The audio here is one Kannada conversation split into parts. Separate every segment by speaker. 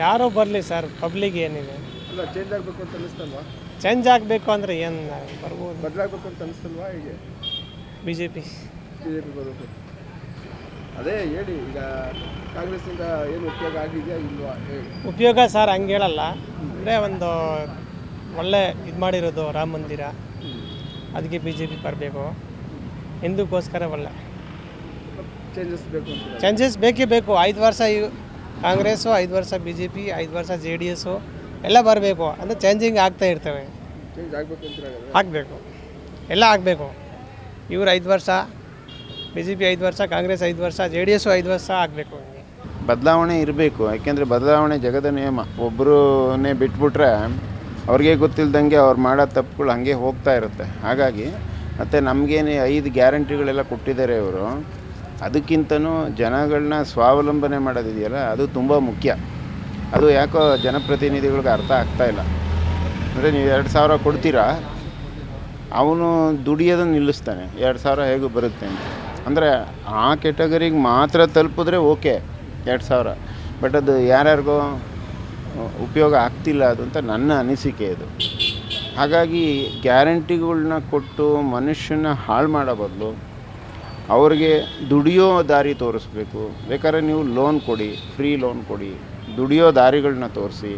Speaker 1: ಯಾರೋ ಬರಲಿ ಸರ್, ಪಬ್ಲಿಕ್ ಏನಿದೆ.
Speaker 2: ಅಲ್ಲ, ಚೇಂಜ್ ಆಗಬೇಕು ಅಂತ ಅನಿಸ್ತಲ್ವಾ?
Speaker 1: ಚೇಂಜ್ ಆಗಬೇಕು ಅಂದರೆ ಏನು ಬರ್ಬೋದು,
Speaker 2: ಬದಲಾಗಬೇಕು ಅಂತ ಅನಿಸ್ತಲ್ವಾ? ಹೀಗೆ
Speaker 1: ಬಿ ಜೆ ಪಿ
Speaker 2: ಬರಬೇಕು. ಅದೇ ಹೇಳಿ, ಈಗ ಕಾಂಗ್ರೆಸ್ಸಿಂದ ಏನು ಉಪಯೋಗ ಆಗಿದೆಯಾ ಇಲ್ವಾ ಹೇಳಿ.
Speaker 1: ಉಪಯೋಗ ಸರ್ ಹಂಗೆ ಹೇಳಲ್ಲ. ಅಂದರೆ ಒಂದು ಒಳ್ಳೆ ಇದು ಮಾಡಿರೋದು ರಾಮ ಮಂದಿರ, ಅದಕ್ಕೆ ಬಿ ಜೆ ಪಿ ಬರಬೇಕು. ಹಿಂದಕ್ಕೋಸ್ಕರ ಒಳ್ಳೆ
Speaker 2: ಚೇಂಜಸ್ ಬೇಕು ಅಂತ.
Speaker 1: ಚೇಂಜಸ್ ಬೇಕೇ ಬೇಕು. 5 ವರ್ಷ ಕಾಂಗ್ರೆಸ್ಸು, 5 ವರ್ಷ ಬಿ ಜೆ ಪಿ, 5 ವರ್ಷ JDS ಎಲ್ಲ ಬರಬೇಕು. ಅಂದರೆ ಚೇಂಜಿಂಗ್ ಆಗ್ತಾ ಇರ್ತವೆ.
Speaker 2: ಚೇಂಜ್ ಆಗಬೇಕು ಅಂತ
Speaker 1: ಆಗಬೇಕು, ಎಲ್ಲ ಆಗಬೇಕು. ಇವರು 5 ವರ್ಷ, ಬಿ ಜೆ ಪಿ 5 ವರ್ಷ, ಕಾಂಗ್ರೆಸ್ 5 ವರ್ಷ, JDS 5 ವರ್ಷ ಆಗಬೇಕು.
Speaker 3: ಬದಲಾವಣೆ ಇರಬೇಕು. ಯಾಕೆಂದರೆ ಬದಲಾವಣೆ ಜಗದ ನಿಯಮ. ಒಬ್ಬರನ್ನೇ ಬಿಟ್ಬಿಟ್ರೆ ಅವ್ರಿಗೆ ಗೊತ್ತಿಲ್ದಂಗೆ ಅವ್ರು ಮಾಡೋ ತಪ್ಪುಗಳು ಹಾಗೆ ಹೋಗ್ತಾ ಇರುತ್ತೆ. ಹಾಗಾಗಿ ಮತ್ತು ನಮಗೇನೆ 5 ಗ್ಯಾರಂಟಿಗಳೆಲ್ಲ ಕೊಟ್ಟಿದ್ದಾರೆ ಇವರು. ಅದಕ್ಕಿಂತನೂ ಜನಗಳನ್ನ ಸ್ವಾವಲಂಬನೆ ಮಾಡೋದಿದೆಯಲ್ಲ, ಅದು ತುಂಬ ಮುಖ್ಯ. ಅದು ಯಾಕೋ ಜನಪ್ರತಿನಿಧಿಗಳಿಗೆ ಅರ್ಥ ಆಗ್ತಾಯಿಲ್ಲ. ಅಂದರೆ ನೀವು 2,000 ಕೊಡ್ತೀರಾ, ಅವನು ದುಡಿಯೋದನ್ನು ನಿಲ್ಲಿಸ್ತಾನೆ. 2,000 ಹೇಗೂ ಬರುತ್ತೆ ಅಂತ. ಅಂದರೆ ಆ ಕೆಟಗರಿಗೆ ಮಾತ್ರ ತಲುಪಿದ್ರೆ ಓಕೆ 2,000, ಬಟ್ ಅದು ಯಾರ್ಯಾರಿಗೋ ಉಪಯೋಗ ಆಗ್ತಿಲ್ಲ ಅದು ಅಂತ ನನ್ನ ಅನಿಸಿಕೆ ಇದು. ಹಾಗಾಗಿ ಗ್ಯಾರಂಟಿಗಳ್ನ ಕೊಟ್ಟು ಮನುಷ್ಯನ ಹಾಳು ಮಾಡೋ ಬದಲು ಅವ್ರಿಗೆ ದುಡಿಯೋ ದಾರಿ ತೋರಿಸ್ಬೇಕು. ಬೇಕಾದ್ರೆ ನೀವು ಲೋನ್ ಕೊಡಿ, ಫ್ರೀ ಲೋನ್ ಕೊಡಿ, ದುಡಿಯೋ ದಾರಿಗಳನ್ನ ತೋರಿಸಿ.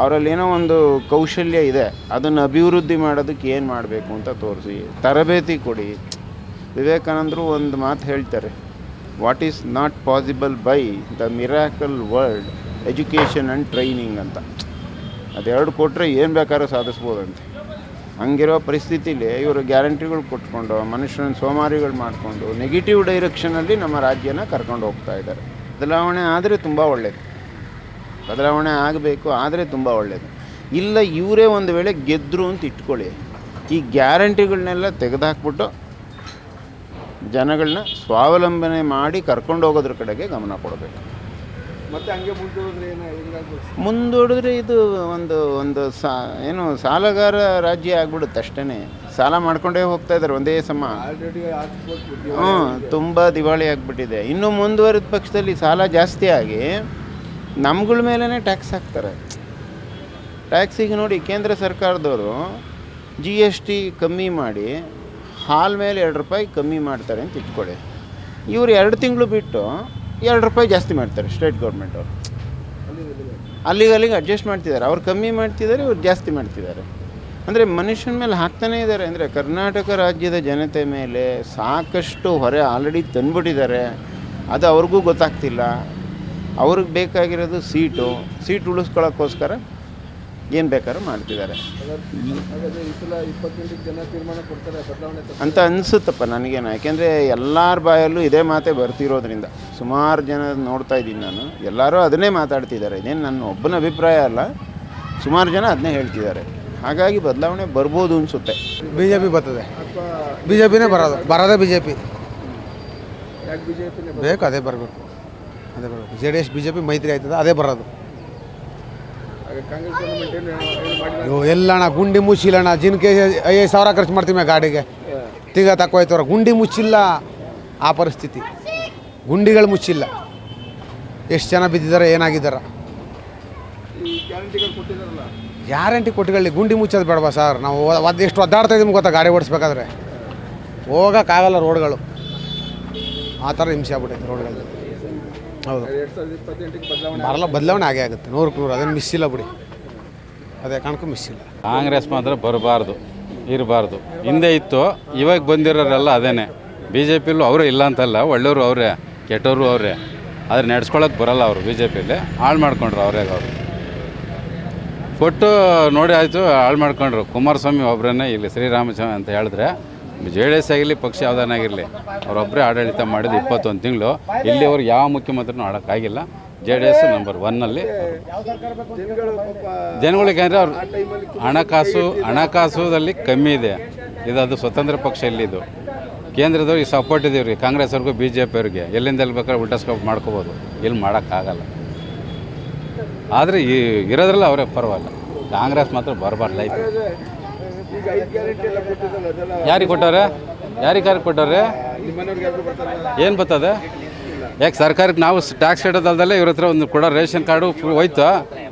Speaker 3: ಅವರಲ್ಲಿ ಏನೋ ಒಂದು ಕೌಶಲ್ಯ ಇದೆ, ಅದನ್ನು ಅಭಿವೃದ್ಧಿ ಮಾಡೋದಕ್ಕೆ ಏನು ಮಾಡಬೇಕು ಅಂತ ತೋರಿಸಿ, ತರಬೇತಿ ಕೊಡಿ. ವಿವೇಕಾನಂದರು ಒಂದು ಮಾತು ಹೇಳ್ತಾರೆ, what is not possible by the miracle world education and training ಅಂತ. ಅದೆರಡು ಕೊಟ್ಟರೆ ಏನು ಬೇಕಾದ್ರೂ ಸಾಧಿಸ್ಬೋದಂತೆ. ಹಂಗಿರೋ ಪರಿಸ್ಥಿತಿಲಿ ಇವರು ಗ್ಯಾರಂಟಿಗಳು ಕೊಟ್ಕೊಂಡು ಮನುಷ್ಯನ ಸೋಮಾರಿಗಳು ಮಾಡಿಕೊಂಡು ನೆಗೆಟಿವ್ ಡೈರೆಕ್ಷನಲ್ಲಿ ನಮ್ಮ ರಾಜ್ಯನ ಕರ್ಕೊಂಡು ಹೋಗ್ತಾ ಇದ್ದಾರೆ. ಬದಲಾವಣೆ ಆದರೆ ತುಂಬ ಒಳ್ಳೆಯದು, ಬದಲಾವಣೆ ಆಗಬೇಕು, ಆದರೆ ತುಂಬ ಒಳ್ಳೆಯದು. ಇಲ್ಲ ಇವರೇ ಒಂದು ವೇಳೆ ಗೆದ್ದರು ಅಂತ ಇಟ್ಕೊಳ್ಳಿ, ಈ ಗ್ಯಾರಂಟಿಗಳನ್ನೆಲ್ಲ ತೆಗೆದುಹಾಕ್ಬಿಟ್ಟು ಜನಗಳನ್ನ ಸ್ವಾವಲಂಬನೆ ಮಾಡಿ ಕರ್ಕೊಂಡು ಹೋಗೋದ್ರ ಕಡೆಗೆ ಗಮನ ಕೊಡಬೇಕು.
Speaker 2: ಮತ್ತೆ ಹಂಗೆ ಮುಂದೂಡಿದ್ರೆ
Speaker 3: ಮುಂದೂಡಿದ್ರೆ ಇದು ಒಂದು ಏನು ಸಾಲಗಾರ ರಾಜ್ಯ ಆಗ್ಬಿಡುತ್ತೆ ಅಷ್ಟೇ. ಸಾಲ ಮಾಡ್ಕೊಂಡೇ ಹೋಗ್ತಾ ಇದ್ದಾರೆ ಒಂದೇ ಸಮ.
Speaker 2: ಆಲ್ರೆಡಿ
Speaker 3: ತುಂಬ ದಿವಾಳಿ ಆಗಿಬಿಟ್ಟಿದೆ. ಇನ್ನೂ ಮುಂದುವರಿದ ಪಕ್ಷದಲ್ಲಿ ಸಾಲ ಜಾಸ್ತಿ ಆಗಿ ನಮ್ಗಳ ಮೇಲೇ ಟ್ಯಾಕ್ಸ್ ಹಾಕ್ತಾರೆ. ಟ್ಯಾಕ್ಸಿಗೆ ನೋಡಿ, ಕೇಂದ್ರ ಸರ್ಕಾರದವರು GST ಕಮ್ಮಿ ಮಾಡಿ ಹಾಲ್ ಮೇಲೆ 2 ರೂಪಾಯಿ ಕಮ್ಮಿ ಮಾಡ್ತಾರೆ ಅಂತ ಇಟ್ಕೊಳ್ಳಿ. ಇವರು 2 ತಿಂಗಳು ಬಿಟ್ಟು 2 ರೂಪಾಯಿ ಜಾಸ್ತಿ ಮಾಡ್ತಾರೆ ಸ್ಟೇಟ್ ಗೌರ್ಮೆಂಟವರು. ಅಲ್ಲಿಗೆ ಅಡ್ಜಸ್ಟ್ ಮಾಡ್ತಿದ್ದಾರೆ. ಅವ್ರು ಕಮ್ಮಿ ಮಾಡ್ತಿದ್ದಾರೆ, ಇವ್ರು ಜಾಸ್ತಿ ಮಾಡ್ತಿದ್ದಾರೆ. ಅಂದರೆ ಮನುಷ್ಯನ ಮೇಲೆ ಹಾಕ್ತಾನೇ ಇದ್ದಾರೆ. ಅಂದರೆ ಕರ್ನಾಟಕ ರಾಜ್ಯದ ಜನತೆ ಮೇಲೆ ಸಾಕಷ್ಟು ಹೊರೆ ಆಲ್ರೆಡಿ ತಂದುಬಿಟ್ಟಿದ್ದಾರೆ. ಅದು ಅವ್ರಿಗೂ ಗೊತ್ತಾಗ್ತಿಲ್ಲ. ಅವ್ರಿಗೆ ಬೇಕಾಗಿರೋದು ಸೀಟ್ ಉಳಿಸ್ಕೊಳ್ಳೋಕ್ಕೋಸ್ಕರ ಏನು ಬೇಕಾದ್ರೂ ಮಾಡ್ತಿದ್ದಾರೆ ಅಂತ ಅನಿಸುತ್ತಪ್ಪ ನನಗೇನು. ಯಾಕೆಂದರೆ ಎಲ್ಲರ ಬಾಯಲ್ಲೂ ಇದೇ ಮಾತೇ ಬರ್ತಿರೋದ್ರಿಂದ ಸುಮಾರು ಜನ ನೋಡ್ತಾ ಇದ್ದೀನಿ ನಾನು. ಎಲ್ಲರೂ ಅದನ್ನೇ ಮಾತಾಡ್ತಿದ್ದಾರೆ. ಇದೇನು ನನ್ನ ಒಬ್ಬನ ಅಭಿಪ್ರಾಯ ಅಲ್ಲ, ಸುಮಾರು ಜನ ಅದನ್ನೇ ಹೇಳ್ತಿದ್ದಾರೆ. ಹಾಗಾಗಿ ಬದಲಾವಣೆ ಬರ್ಬೋದು ಅನಿಸುತ್ತೆ.
Speaker 4: BJP ಬರ್ತದೆ, BJPನೇ ಬರೋದೇ BJP ಬೇಕು, ಅದೇ ಬರಬೇಕು. JDS BJP ಮೈತ್ರಿ ಆಯ್ತದೆ, ಅದೇ ಬರೋದು. ಎಲ್ಲಣ್ಣ ಗುಂಡಿ ಮುಚ್ಚಿಲ್ಲಣ್ಣ. ಜಿನ್ಕೆ 5,000 ಖರ್ಚು ಮಾಡ್ತೀವಿ ಗಾಡಿಗೆ, ತಿಗ ತಕ್ಕೋಯ್ತವ್ರ. ಗುಂಡಿ ಮುಚ್ಚಿಲ್ಲ, ಆ ಪರಿಸ್ಥಿತಿ. ಗುಂಡಿಗಳು ಮುಚ್ಚಿಲ್ಲ. ಎಷ್ಟು ಜನ ಬಿದ್ದಿದ್ದಾರೆ, ಏನಾಗಿದ್ದಾರೆ. ಗ್ಯಾರಂಟಿ ಕೊಟ್ಟಿಗಳಲ್ಲಿ ಗುಂಡಿ ಮುಚ್ಚೋದು ಬೇಡವಾ ಸರ್? ನಾವು ಎಷ್ಟು ಒದ್ದಾಡ್ತಾ ಇದ್ದೀವಿ ಗೊತ್ತಾ ಗಾಡಿ ಓಡಿಸ್ಬೇಕಾದ್ರೆ. ಹೋಗೋಕ್ಕಾಗಲ್ಲ ರೋಡ್ಗಳು, ಆ ಥರ ಹಿಂಸೆ ಆಗ್ಬಿಟ್ಟೈತೆ ರೋಡ್ಗಳಲ್ಲಿ. ಹೌದು, ಬದಲಾವಣೆ ಆಗೇ ಆಗುತ್ತೆ 100ಕ್ಕೆ 100. ಅದೇನು ಮಿಸ್ ಇಲ್ಲ ಬಿಡಿ, ಅದೇ ಕಾರಣಕ್ಕೂ ಮಿಸ್ ಇಲ್ಲ.
Speaker 5: ಕಾಂಗ್ರೆಸ್ ಮಾತ್ರ ಬರಬಾರ್ದು, ಇರಬಾರ್ದು. ಹಿಂದೆ ಇತ್ತು, ಇವಾಗ ಬಂದಿರೋರೆಲ್ಲ ಅದೇನೆ. BJPಲೂ ಅವರು ಇಲ್ಲ ಅಂತಲ್ಲ, ಒಳ್ಳೆಯವರು ಅವರೇ, ಕೆಟ್ಟವರು ಅವರೇ. ಆದರೆ ನಡೆಸ್ಕೊಳಕ್ಕೆ ಬರೋಲ್ಲ ಅವರು. BJPಲಿ ಹಾಳು ಮಾಡ್ಕೊಂಡ್ರು ಅವರೇ. ಅವರು ಕೊಟ್ಟು ನೋಡಿ ಆಯಿತು, ಹಾಳು ಮಾಡ್ಕೊಂಡ್ರು. ಕುಮಾರಸ್ವಾಮಿ ಒಬ್ಬರನ್ನೇ ಇಲ್ಲಿ ಶ್ರೀರಾಮಸ್ವಾಮಿ ಅಂತ ಹೇಳಿದ್ರೆ, JDS ಆಗಿರಲಿ, ಪಕ್ಷ ಯಾವುದಾಗಿರಲಿ, ಅವರೊಬ್ಬರೇ ಆಡಳಿತ ಮಾಡಿದ್ದು 21 ತಿಂಗಳು. ಇಲ್ಲಿವರೆಗೆ ಯಾವ ಮುಖ್ಯಮಂತ್ರಿನೂ ಆಡೋಕ್ಕಾಗಿಲ್ಲ. JDS number 1ನಲ್ಲಿ. ಜನಗಳಿಗೆ ಅಂದರೆ ಅವ್ರು ಹಣಕಾಸುದಲ್ಲಿ ಕಮ್ಮಿ ಇದೆ. ಅದು ಸ್ವತಂತ್ರ ಪಕ್ಷ ಇಲ್ಲಿದ್ದು. ಕೇಂದ್ರದವ್ರಿಗೆ ಸಪೋರ್ಟ್ ಇದೀವಿ ರೀ, ಕಾಂಗ್ರೆಸ್ ಅವ್ರಿಗೂ BJP ಅವ್ರಿಗೆ. ಎಲ್ಲಿಂದ ಎಲ್ಲಿ ಬೇಕಾದ್ರೆ ಉಲ್ಟಾಸ್ಕೊಂಡು ಮಾಡ್ಕೋಬೋದು, ಇಲ್ಲಿ ಮಾಡೋಕ್ಕಾಗಲ್ಲ. ಆದರೆ ಇರೋದ್ರಲ್ಲ ಅವರೇ ಪರವಾಗಿಲ್ಲ. ಕಾಂಗ್ರೆಸ್ ಮಾತ್ರ ಬರಬಾರ್ದು ಲೈಫ್. ಯಾರಿಗೆ ಕೊಟ್ಟವ್ರೆ? ಯಾರಿಗೆ ಕೊಟ್ಟವ್ರೆ? ಏನು ಬರ್ತದೆ? ಯಾಕೆ ಸರ್ಕಾರಕ್ಕೆ ನಾವು ಟ್ಯಾಕ್ಸ್ ಕಟ್ಟೋದಲ್ದಲ್ಲೇ ಇವ್ರ ಹತ್ರ ಒಂದು ಕೊಡೋ ರೇಷನ್ ಕಾರ್ಡು ಹೋಯ್ತು,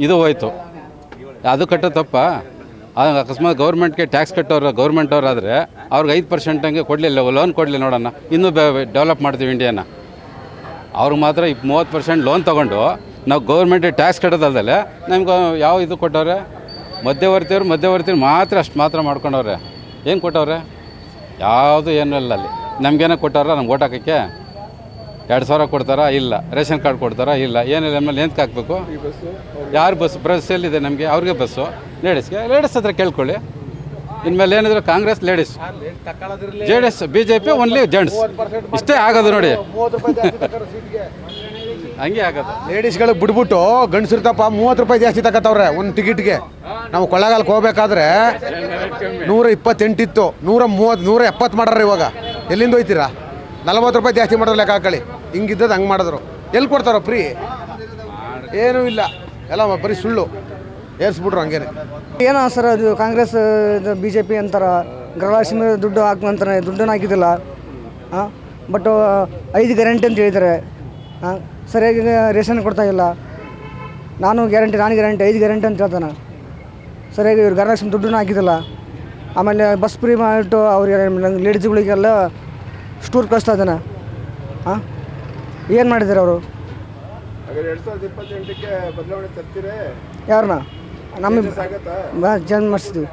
Speaker 5: ಇದು ಹೋಯ್ತು, ಅದು ಕಟ್ಟೋ ತಪ್ಪ. ಅಕಸ್ಮಾತ್ ಗೌರ್ಮೆಂಟ್ಗೆ ಟ್ಯಾಕ್ಸ್ ಕಟ್ಟೋರು ಗೌರ್ಮೆಂಟ್ ಅವರಾದರೆ ಅವ್ರಿಗೆ 5% ಹಂಗೆ ಕೊಡಲಿಲ್ಲ, ಲೋನ್ ಕೊಡಲಿ ನೋಡೋಣ, ಇನ್ನೂ ಡೆವಲಪ್ ಮಾಡ್ತೀವಿ ಇಂಡಿಯಾನ. ಅವ್ರಿಗೆ ಮಾತ್ರ 30% ಲೋನ್ ತೊಗೊಂಡು ನಾವು ಗೌರ್ಮೆಂಟಿಗೆ ಟ್ಯಾಕ್ಸ್ ಕಟ್ಟೋದಲ್ದಲ್ಲೇ ನಮ್ಗೆ ಯಾವ ಇದು ಕೊಟ್ಟವ್ರೆ? ಮಧ್ಯವರ್ತಿಯವ್ರು ಮಾತ್ರ ಅಷ್ಟು ಮಾತ್ರ ಮಾಡ್ಕೊಂಡವ್ರೆ. ಏನು ಕೊಟ್ಟವ್ರೆ? ಯಾವುದು ಏನೂ ಇಲ್ಲ ಅಲ್ಲಿ. ನಮಗೇನೋ ಕೊಟ್ಟವ್ರ? ನಮ್ಗೆ ಓಟ್ ಹಾಕೋಕ್ಕೆ 2,000 ಕೊಡ್ತಾರಾ? ಇಲ್ಲ. ರೇಷನ್ ಕಾರ್ಡ್ ಕೊಡ್ತಾರಾ? ಇಲ್ಲ. ಏನಿಲ್ಲ. ಆಮೇಲೆ ಎಂತಕ್ಕೆ ಹಾಕಬೇಕು? ಯಾರು ಬಸ್ ಎಲ್ಲಿದೆ ನಮಗೆ? ಅವ್ರಿಗೆ ಬಸ್ಸು. ಲೇಡೀಸ್ ಹತ್ರ ಕೇಳ್ಕೊಳ್ಳಿ. ಇನ್ಮೇಲೆ ಏನಿದ್ರು Congress ladies, JDS BJP only gents, ಇಷ್ಟೇ ಆಗೋದು ನೋಡಿ. ಹಂಗೆ ಆಗೋದು.
Speaker 4: ಲೇಡೀಸ್ಗಳಿಗೆ ಬಿಟ್ಬಿಟ್ಟು ಗಂಡಸಿರ್ತಪ್ಪ 30 ರೂಪಾಯಿ ಜಾಸ್ತಿ ತಗೋತವ್ರೆ ಒಂದು ಟಿಕೆಟ್ಗೆ. ನಾವು ಕೊಳ್ಳಗಾಲಕ್ಕೆ ಹೋಗ್ಬೇಕಾದ್ರೆ 128 ಇತ್ತು, 130, 170 ಮಾಡ್ರಿ. ಇವಾಗ ಎಲ್ಲಿಂದ ಹೋಯ್ತೀರಾ? 40 ರೂಪಾಯಿ ಜಾಸ್ತಿ ಮಾಡಿದ್ರೆ ಲೆಕ್ಕ ಹಾಕೊಳ್ಳಿ. ಹಿಂಗಿದ್ದದ್ದು ಹಂಗೆ ಮಾಡಿದ್ರು. ಎಲ್ಲಿ ಕೊಡ್ತಾರೋ ಫ್ರೀ? ಏನೂ ಇಲ್ಲ, ಎಲ್ಲ ಬರೀ ಸುಳ್ಳು ಏರ್ಸ್ಬಿಟ್ರು ಹಂಗೇನೆ.
Speaker 6: ಏನೋ ಸರ್ ಅದು ಕಾಂಗ್ರೆಸ್ BJP ಅಂತಾರೆ, ಗೃಹಲಕ್ಷ್ಮಿ ದುಡ್ಡು ಹಾಕಂತಾರೆ, ದುಡ್ಡನ್ನು ಹಾಕಿದ್ದಿಲ್ಲ. ಹಾಂ, ಬಟ್ 5 ಗ್ಯಾರಂಟಿ ಅಂತ ಹೇಳಿದ್ದಾರೆ. ಹಾಂ, ಸರಿಯಾಗಿ ರೇಷನ್ ಕೊಡ್ತಾಯಿಲ್ಲ. ನಾನು ಗ್ಯಾರಂಟಿ 5 ಗ್ಯಾರಂಟಿ ಅಂತ ಹೇಳ್ತಾನೆ. ಸರಿಯಾಗಿ ಇವ್ರು ಗೃಹಲಕ್ಷ್ಮಿ ದುಡ್ಡನ್ನು ಹಾಕಿದ್ದಿಲ್ಲ. ಆಮೇಲೆ ಬಸ್ ಫ್ರೀ ಮಾಡಿಬಿಟ್ಟು ಅವ್ರಿಗೆ ಲೇಡೀಸ್ಗಳಿಗೆಲ್ಲ ಸ್ಟೂರ್ ಕಳಿಸ್ತಾ ಇದ್ದಾನೆ. ಹಾಂ, ಏನು ಮಾಡಿದ್ದಾರೆ ಅವರು?
Speaker 2: 2028ಕ್ಕೆ ಬದಲಾವಣೆ ತರ್ತೀರೇ?
Speaker 6: ಯಾರನ್ನ? ನಮಗೆ ಚೇಂಜ್
Speaker 2: ಮಾಡ್ತೀರಿ?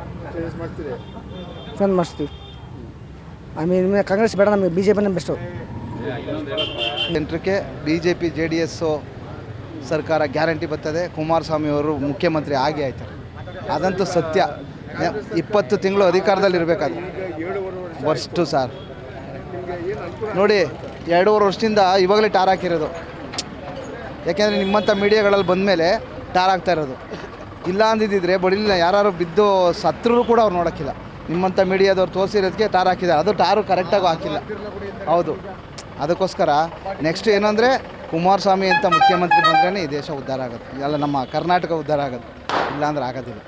Speaker 6: ಮಾಡಿಸ್ತೀವಿ. ಆಮೇಲೆ ಕಾಂಗ್ರೆಸ್ ಬೇಡ, ನಮಗೆ BJPನೇ ಬೆಸ್ಟು.
Speaker 7: 8ಕ್ಕೆ BJP JDS ಸರ್ಕಾರ ಗ್ಯಾರಂಟಿ ಬರ್ತದೆ. ಕುಮಾರಸ್ವಾಮಿ ಅವರು ಮುಖ್ಯಮಂತ್ರಿ ಆಗೇ ಆಯ್ತಾರೆ, ಅದಂತೂ ಸತ್ಯ. 20 ತಿಂಗಳು ಅಧಿಕಾರದಲ್ಲಿ ಇರಬೇಕಾದ್ರೆ ವರ್ಸ್ಟು ಸರ್. ನೋಡಿ, 2.5 ವರ್ಷದಿಂದ ಇವಾಗಲೇ ಟಾರ್ ಹಾಕಿರೋದು. ಯಾಕೆಂದರೆ ನಿಮ್ಮಂಥ ಮೀಡಿಯಾಗಳಲ್ಲಿ ಬಂದಮೇಲೆ ಟಾರ್ ಆಗ್ತಾ ಇರೋದು. ಇಲ್ಲ ಅಂದಿದ್ದರೆ ಬಡಿಲಿಲ್ಲ, ಯಾರು ಬಿದ್ದು ಸತ್ತರೂ ಕೂಡ ಅವ್ರು ನೋಡೋಕ್ಕಿಲ್ಲ. ನಿಮ್ಮಂಥ ಮೀಡಿಯಾದವ್ರು ತೋರಿಸಿರೋದಕ್ಕೆ ಟಾರ್ ಹಾಕಿದ್ದಾರೆ. ಅದು ಟಾರು ಕರೆಕ್ಟಾಗೂ ಹಾಕಿಲ್ಲ. ಹೌದು, ಅದಕ್ಕೋಸ್ಕರ ನೆಕ್ಸ್ಟ್ ಏನಂದರೆ ಕುಮಾರಸ್ವಾಮಿ ಅಂತ ಮುಖ್ಯಮಂತ್ರಿ ಬಂದ್ರೇ ಈ ದೇಶ ಉದ್ಧಾರ ಆಗೋದು, ಎಲ್ಲ ನಮ್ಮ ಕರ್ನಾಟಕ ಉದ್ಧಾರ ಆಗೋದು. ಇಲ್ಲಾಂದ್ರೆ ಆಗೋದಿಲ್ಲ.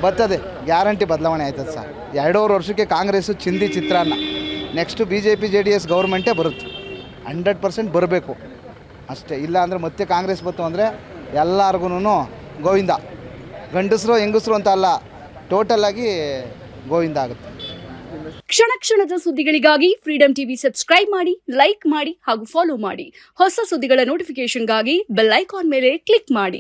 Speaker 7: ಬರ್ತದೆ, ಗ್ಯಾರಂಟಿ ಬದಲಾವಣೆ ಆಯ್ತದೆ ಸರ್. 2.5 ವರ್ಷಕ್ಕೆ ಕಾಂಗ್ರೆಸ್ಸು ಚಿಂದಿ ಚಿತ್ರಾನ್ನ. ನೆಕ್ಸ್ಟು BJP JDS ಗೌರ್ಮೆಂಟೇ ಬರುತ್ತೆ, 100% ಬರಬೇಕು ಅಷ್ಟೇ. ಇಲ್ಲ ಅಂದರೆ ಮತ್ತೆ ಕಾಂಗ್ರೆಸ್ ಬಂತು ಅಂದರೆ ಎಲ್ಲರಿಗೂ ಗೋವಿಂದ. ಗಂಡಸರು ಹೆಂಗಸರು ಅಂತ ಅಲ್ಲ, ಟೋಟಲಾಗಿ ಗೋವಿಂದ ಆಗುತ್ತೆ.
Speaker 8: ಕ್ಷಣ ಕ್ಷಣದ ಸುದ್ದಿಗಳಿಗಾಗಿ ಫ್ರೀಡಮ್ ಟಿವಿ ಸಬ್ಸ್ಕ್ರೈಬ್ ಮಾಡಿ, ಲೈಕ್ ಮಾಡಿ ಹಾಗೂ ಫಾಲೋ ಮಾಡಿ. ಹೊಸ ಸುದ್ದಿಗಳ ನೋಟಿಫಿಕೇಶನ್ಗಾಗಿ ಬೆಲ್ ಐಕಾನ್ ಮೇಲೆ ಕ್ಲಿಕ್ ಮಾಡಿ.